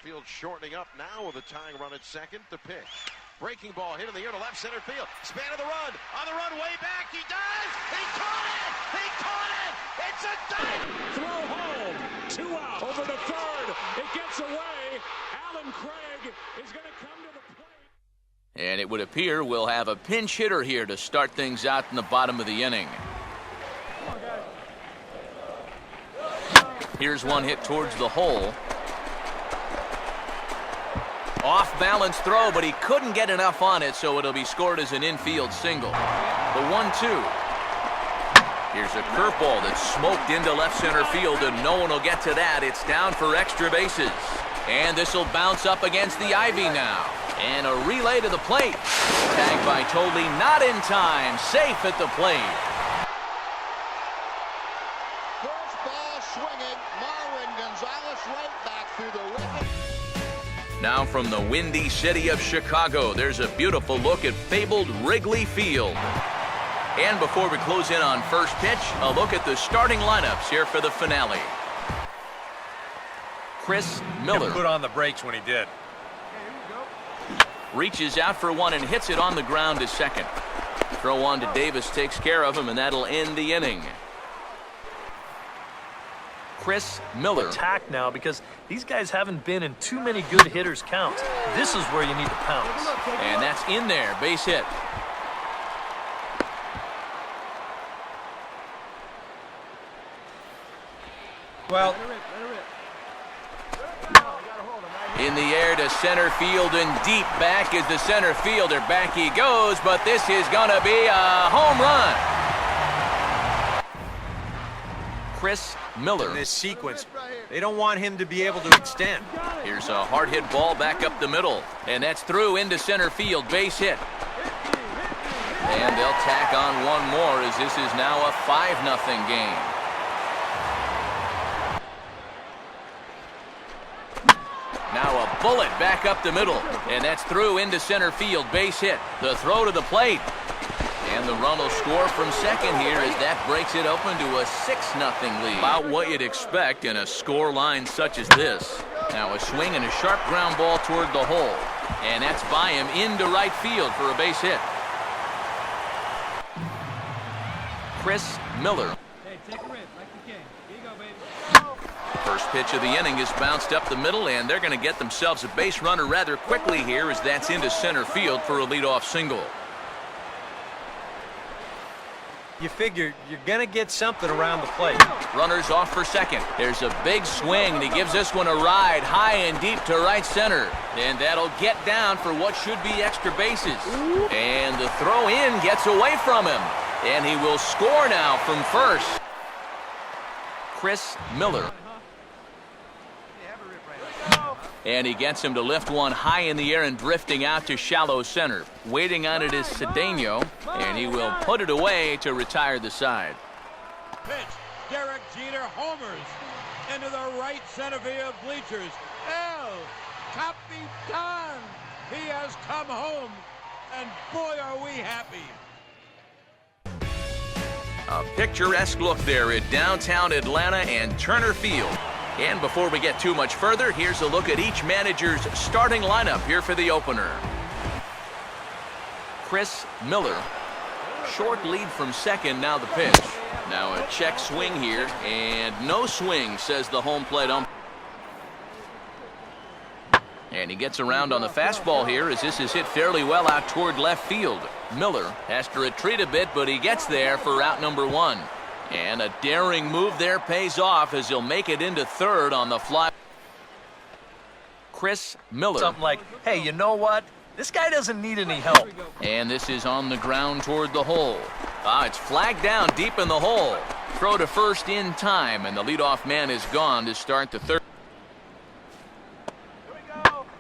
field shortening up now with a tying run at second. The pitch. Breaking ball hit in the air to left center field. Span of the run. On the run way back. He does. He caught it. He caught it. It's a dive. Throw home. 2 out. Over to third. It gets away. Alan Craig is going to come to the plate. And it would appear we'll have a pinch hitter here to start things out in the bottom of the inning. Here's one hit towards the hole. Off-balance throw, but he couldn't get enough on it, so it'll be scored as an infield single. The 1-2. Here's a curveball that's smoked into left center field, and no one will get to that. It's down for extra bases. And this will bounce up against the ivy now. And a relay to the plate. Tagged by Tolley, not in time. Safe at the plate. First ball swinging. Marwin Gonzalez right back through the wicket. Now from the windy city of Chicago, there's a beautiful look at fabled Wrigley Field. And before we close in on first pitch, a look at the starting lineups here for the finale. Chris Miller. He put on the brakes when he did. Reaches out for one and hits it on the ground to second. Throw on to Davis takes care of him, and that'll end the inning. Chris Miller. Attack now, because these guys haven't been in too many good hitters' counts. This is where you need to pounce. And that's in there, base hit. Well, in the air to center field and deep back is the center fielder. Back he goes, but this is going to be a home run. Chris Miller. in this sequence, they don't want him to be able to extend. Here's a hard hit ball back up the middle, and that's through into center field. Base hit. And they'll tack on one more as this is now a 5-0 game. Now a bullet back up the middle, and that's through into center field. Base hit. The throw to the plate. And the run will score from second here as that breaks it open to a 6-0 lead. About what you'd expect in a score line such as this. Now a swing and a sharp ground ball toward the hole. And that's by him into right field for a base hit. Chris Miller. Hey, take a rip like you can. Here you go, baby. First pitch of the inning is bounced up the middle, and they're going to get themselves a base runner rather quickly here as that's into center field for a leadoff single. You figure you're going to get something around the plate. Runners off for second. There's a big swing, and he gives this one a ride high and deep to right center. And that'll get down for what should be extra bases. And the throw in gets away from him. And he will score now from first. Chris Miller. And he gets him to lift one high in the air and drifting out to shallow center. Waiting on it is Cedeno, and he will put it away to retire the side. Pitch. Derek Jeter homers into the right center field bleachers. El Capitan. He has come home, and boy, are we happy. A picturesque look there at downtown Atlanta and Turner Field. And before we get too much further, here's a look at each manager's starting lineup here for the opener. Chris Miller. Short lead from second, now the pitch. Now a check swing here, and no swing, says the home plate umpire. And he gets around on the fastball here as this is hit fairly well out toward left field. Miller has to retreat a bit, but he gets there for out number one. And a daring move there pays off as he'll make it into third on the fly. Chris Miller. Something like, hey, you know what? This guy doesn't need any help. And this is on the ground toward the hole. It's flagged down deep in the hole. Throw to first in time, and the leadoff man is gone to start the third.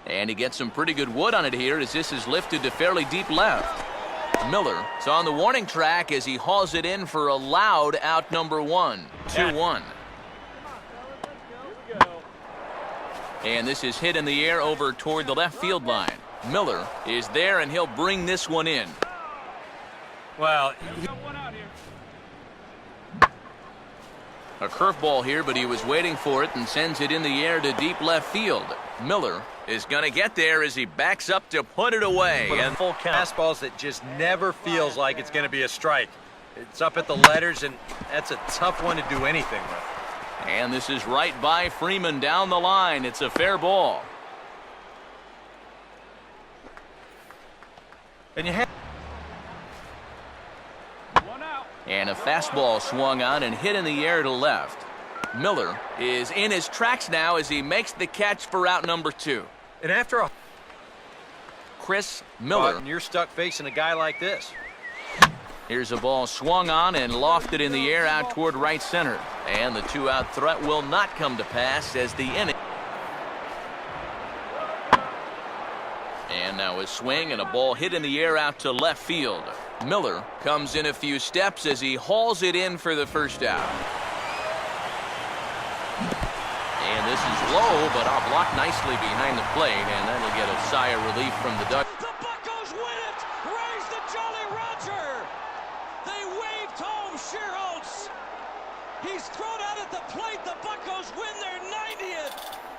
And he gets some pretty good wood on it here as this is lifted to fairly deep left. Miller is on the warning track as he hauls it in for a loud out number one. 2-1. And this is hit in the air over toward the left field line. Miller is there, and he'll bring this one in. Well, A curveball here, but he was waiting for it and sends it in the air to deep left field. Miller is going to get there as he backs up to put it away. And full count. Fastballs that just never feels like it's going to be a strike. It's up at the letters, and that's a tough one to do anything with. And this is right by Freeman down the line. It's a fair ball. And you have... And a fastball swung on and hit in the air to left. Miller is in his tracks now as he makes the catch for out number 2. And after a... Chris Miller. And you're stuck facing a guy like this. Here's a ball swung on and lofted in the air out toward right center. And the 2-out threat will not come to pass as the inning. And now a swing and a ball hit in the air out to left field. Miller comes in a few steps as he hauls it in for the first out. And this is low, but I'll block nicely behind the plate, and that'll get a sigh of relief from the duck. The Buccos win it! Raise the Jolly Roger! They waved home Shearholtz. He's thrown out at the plate. The Buccos win their 90th.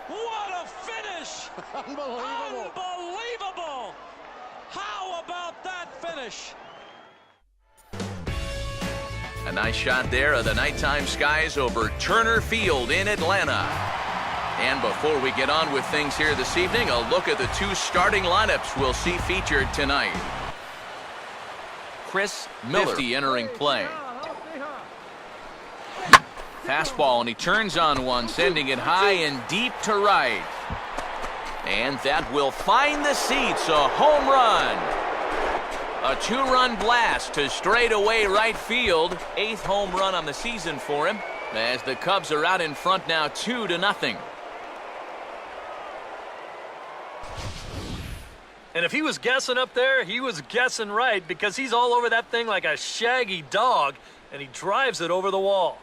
What a finish! Unbelievable. Unbelievable! How about that finish? A nice shot there of the nighttime skies over Turner Field in Atlanta. And before we get on with things here this evening, a look at the 2 starting lineups we'll see featured tonight. Chris Miller entering play. Fastball, and he turns on one, sending it high and deep to right. And that will find the seats, a home run. A 2-run blast to straightaway right field. 8th home run on the season for him, as the Cubs are out in front now 2-0. And if he was guessing up there, he was guessing right, because he's all over that thing like a shaggy dog, and he drives it over the wall.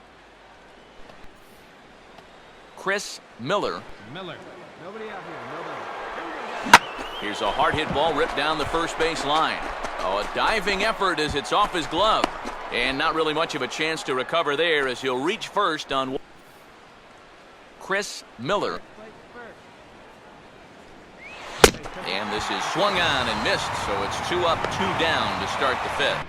Chris Miller. Miller. Nobody out here. Nobody. Here's a hard hit ball ripped down the first base line. Oh, a diving effort as it's off his glove. And not really much of a chance to recover there as he'll reach first on Chris Miller. And this is swung on and missed, so it's 2 up, 2 down to start the 5th.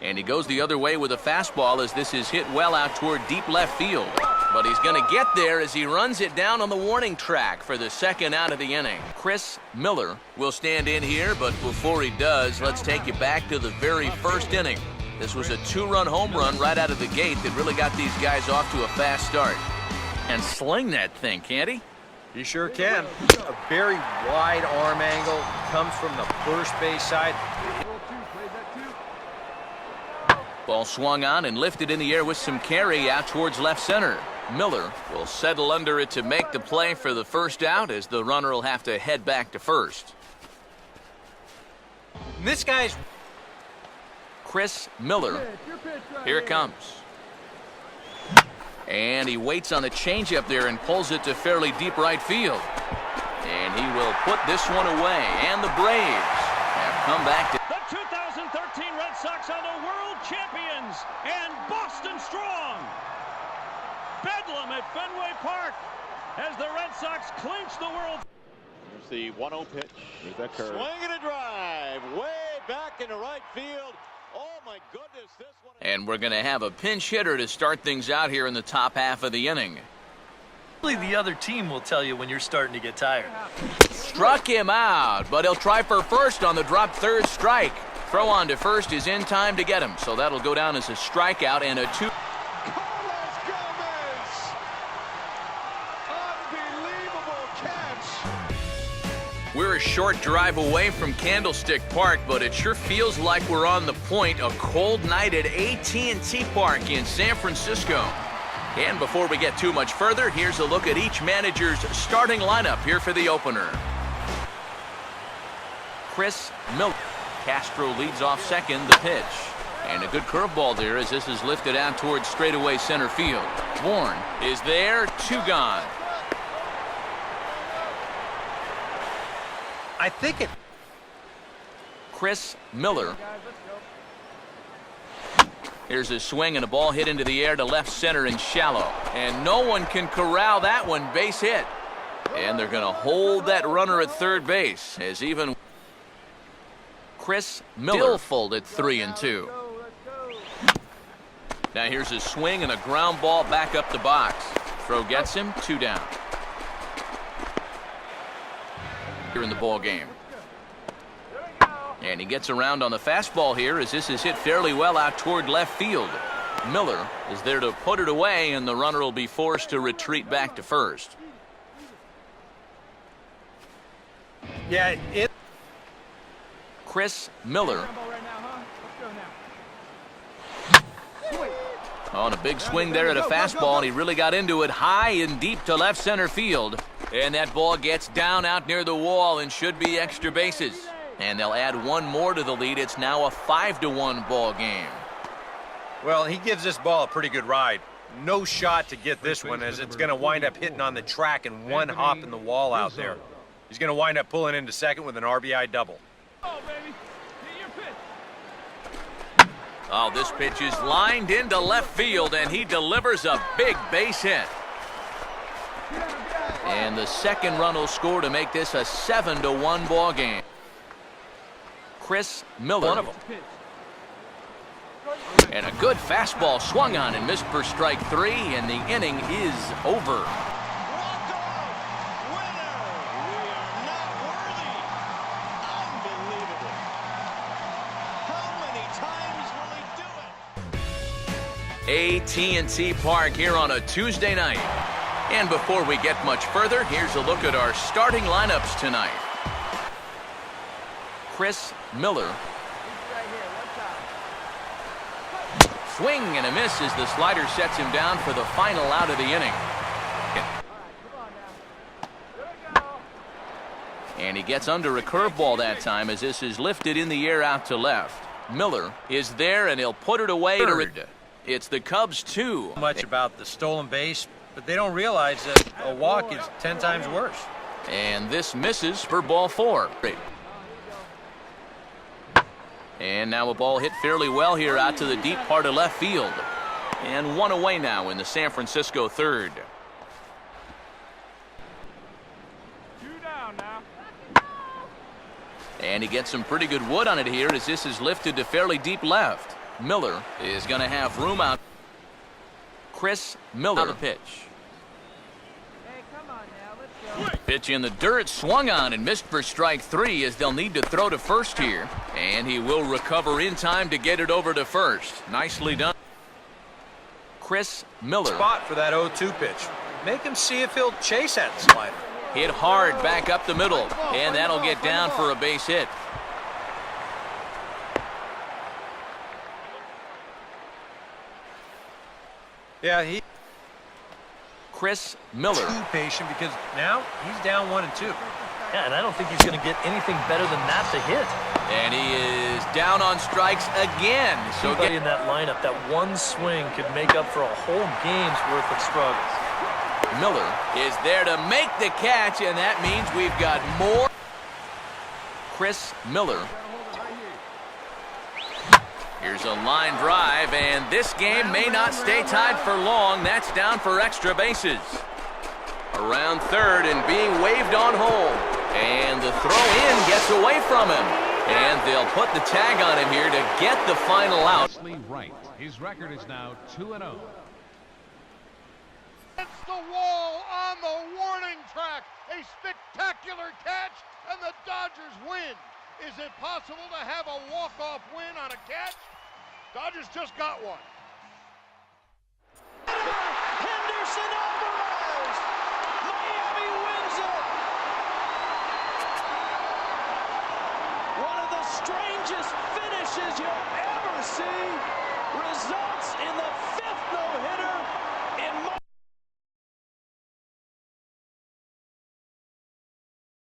And he goes the other way with a fastball as this is hit well out toward deep left field. But he's going to get there as he runs it down on the warning track for the 2nd out of the inning. Chris Miller will stand in here, but before he does, let's take you back to the very first inning. This was a 2-run home run right out of the gate that really got these guys off to a fast start. And sling that thing, can't he? You sure can. A very wide arm angle, comes from the first base side. Ball swung on and lifted in the air with some carry out towards left center. Miller will settle under it to make the play for the first out, as the runner will have to head back to first. This guy's... Chris Miller. Here it comes. And he waits on the changeup there and pulls it to fairly deep right field. And he will put this one away. And the Braves have come back to... The 2013 Red Sox are the world champions and Boston strong. Bedlam at Fenway Park as the Red Sox clinch the world. Here's the 1-0 pitch. Here's that curve. Swing and a drive way back into right field. Oh my goodness, this one. And we're going to have a pinch hitter to start things out here in the top half of the inning. The other team will tell you when you're starting to get tired. Struck him out, but he'll try for first on the drop 3rd strike. Throw on to first is in time to get him, so that'll go down as a strikeout and a 2. We're a short drive away from Candlestick Park, but it sure feels like we're on the point. A cold night at AT&T Park in San Francisco. And before we get too much further, here's a look at each manager's starting lineup here for the opener. Chris Miller. Castro leads off second, the pitch. And a good curveball there as this is lifted out towards straightaway center field. Bourne is there, 2 gone. I think it... Chris Miller. Here's a swing and a ball hit into the air to left center and shallow. And no one can corral that one. Base hit. And they're going to hold that runner at third base as even Chris Miller folded 3-2. Now here's a swing and a ground ball back up the box. Throw gets him, 2 down. Here in the ball game. And he gets around on the fastball here as this is hit fairly well out toward left field. Miller is there to put it away, and the runner will be forced to retreat back to first. Yeah, Chris Miller. On a big swing there at a fastball, and he really got into it high and deep to left center field. And that ball gets down out near the wall and should be extra bases. And they'll add one more to the lead. It's now a 5-1 ball game. Well, he gives this ball a pretty good ride. No shot to get this one, as it's going to wind up hitting on the track and one hop in the wall out there. He's going to wind up pulling into second with an RBI double. Oh, baby. Get your pitch. Oh, this pitch is lined into left field, and he delivers a big base hit. And the second run will score to make this a 7-1 ball game. Chris Miller. One of them. And a good fastball swung on and missed for strike 3, and the inning is over. AT&T Park here on a Tuesday night. And before we get much further, here's a look at our starting lineups tonight. Chris Miller. Swing and a miss as the slider sets him down for the final out of the inning. And he gets under a curveball that time as this is lifted in the air out to left. Miller is there, and he'll put it away. It's the Cubs 2. Much about the stolen base, but they don't realize that a walk is 10 times worse. And this misses for ball 4. And now a ball hit fairly well here out to the deep part of left field. And one away now in the San Francisco third. 2 down now. And he gets some pretty good wood on it here as this is lifted to fairly deep left. Miller is going to have room out. Chris Miller. The pitch. Hey, come on now, let's go. Pitch in the dirt, swung on and missed for strike 3 as they'll need to throw to first here. And he will recover in time to get it over to first. Nicely done. Chris Miller. Spot for that 0-2 pitch. Make him see if he'll chase that slider. Hit hard back up the middle, and that'll get down for a base hit. Yeah, Chris Miller. Too patient because now he's down 1 and 2. Yeah, and I don't think he's going to get anything better than that to hit. And he is down on strikes again. So Anybody in that lineup, that one swing could make up for a whole game's worth of struggles. Miller is there to make the catch, and that means we've got more. Chris Miller. Here's a line drive, and this game may not stay tied for long. That's down for extra bases. Around third and being waved on home. And the throw-in gets away from him. And they'll put the tag on him here to get the final out. Right. His record is now 2-0. It's the wall on the warning track. A spectacular catch, and the Dodgers win. Is it possible to have a walk-off win on a catch? Dodgers just got one. Henderson Alvarez! Miami wins it! One of the strangest finishes you'll ever see results in the